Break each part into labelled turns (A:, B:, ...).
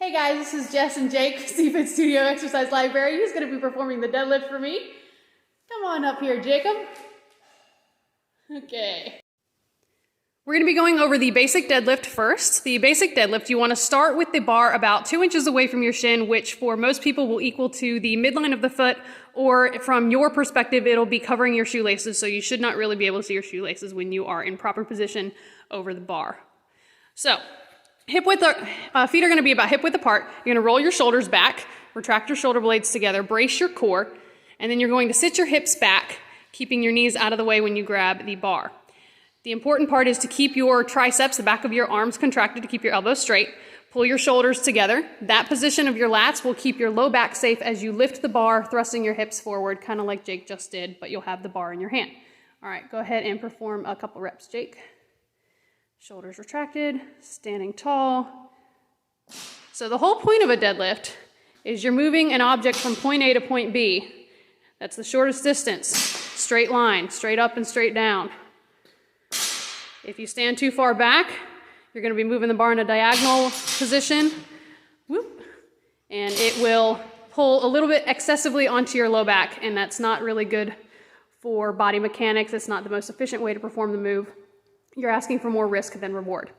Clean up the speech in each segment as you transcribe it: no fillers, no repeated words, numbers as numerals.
A: Hey guys, this is Jess and Jake, CFit Studio Exercise Library. Who's going to be performing the deadlift for me? Come on up here, Jacob. Okay. We're going to be going over the basic deadlift first. The basic deadlift, you want to start with the bar about 2 inches away from your shin, which for most people will equal to the midline of the foot, or from your perspective, it'll be covering your shoelaces, so you should not really be able to see your shoelaces when you are in proper position over the bar. So, feet are going to be about hip width apart. You're going to roll your shoulders back, retract your shoulder blades together, brace your core, and then you're going to sit your hips back, keeping your knees out of the way when you grab the bar. The important part is to keep your triceps, the back of your arms, contracted to keep your elbows straight. Pull your shoulders together. That position of your lats will keep your low back safe as you lift the bar, thrusting your hips forward, kind of like Jake just did, but you'll have the bar in your hand. All right, go ahead and perform a couple reps, Jake. Shoulders retracted, standing tall. So the whole point of a deadlift is you're moving an object from point A to point B. That's the shortest distance. Straight line, straight up and straight down. If you stand too far back, you're going to be moving the bar in a diagonal position. Whoop, and it will pull a little bit excessively onto your low back, and that's not really good for body mechanics. It's not the most efficient way to perform the move. You're asking for more risk than reward.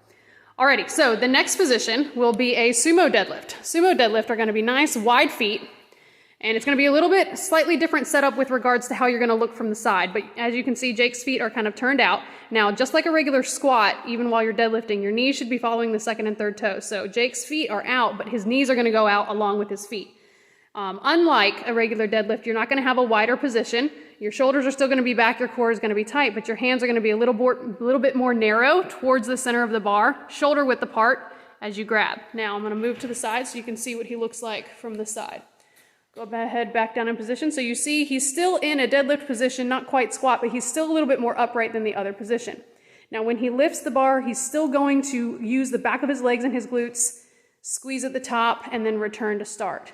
A: Alrighty, so the next position will be a sumo deadlift. Sumo deadlift are going to be nice, wide feet, and it's going to be a little bit slightly different setup with regards to how you're going to look from the side. But as you can see, Jake's feet are kind of turned out. Now, just like a regular squat, even while you're deadlifting, your knees should be following the second and third toes. So Jake's feet are out, but his knees are going to go out along with his feet. Unlike a regular deadlift, you're not going to have a wider position. Your shoulders are still going to be back, your core is going to be tight, but your hands are going to be a little bit more narrow towards the center of the bar, shoulder width apart as you grab. Now I'm going to move to the side so you can see what he looks like from the side. Go ahead, back down in position. So you see he's still in a deadlift position, not quite squat, but he's still a little bit more upright than the other position. Now when he lifts the bar, he's still going to use the back of his legs and his glutes, squeeze at the top, and then return to start.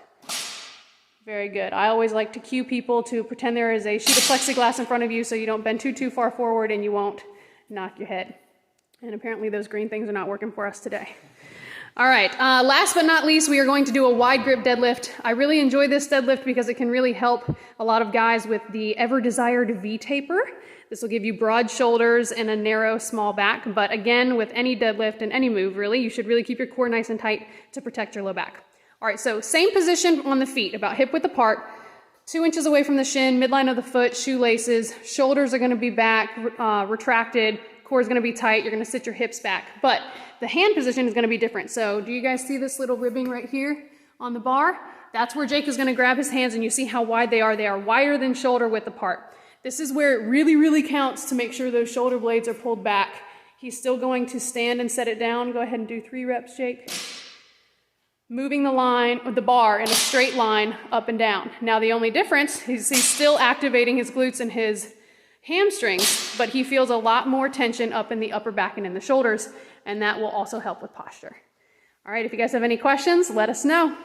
A: Very good. I always like to cue people to pretend there is a sheet of plexiglass in front of you so you don't bend too far forward and you won't knock your head. And apparently those green things are not working for us today. All right, last but not least, we are going to do a wide grip deadlift. I really enjoy this deadlift because it can really help a lot of guys with the ever-desired V-taper. This will give you broad shoulders and a narrow, small back. But again, with any deadlift and any move, really, you should really keep your core nice and tight to protect your low back. All right, so same position on the feet, about hip width apart, 2 inches away from the shin, midline of the foot, shoelaces, shoulders are going to be back, retracted, core is going to be tight, you're going to sit your hips back. But the hand position is going to be different. So do you guys see this little ribbing right here on the bar? That's where Jake is going to grab his hands, and you see how wide they are. They are wider than shoulder width apart. This is where it really counts to make sure those shoulder blades are pulled back. He's still going to stand and set it down. Go ahead and do 3 reps, Jake. Moving the bar in a straight line up and down. Now the only difference is he's still activating his glutes and his hamstrings, but he feels a lot more tension up in the upper back and in the shoulders, and that will also help with posture. All right, if you guys have any questions, let us know.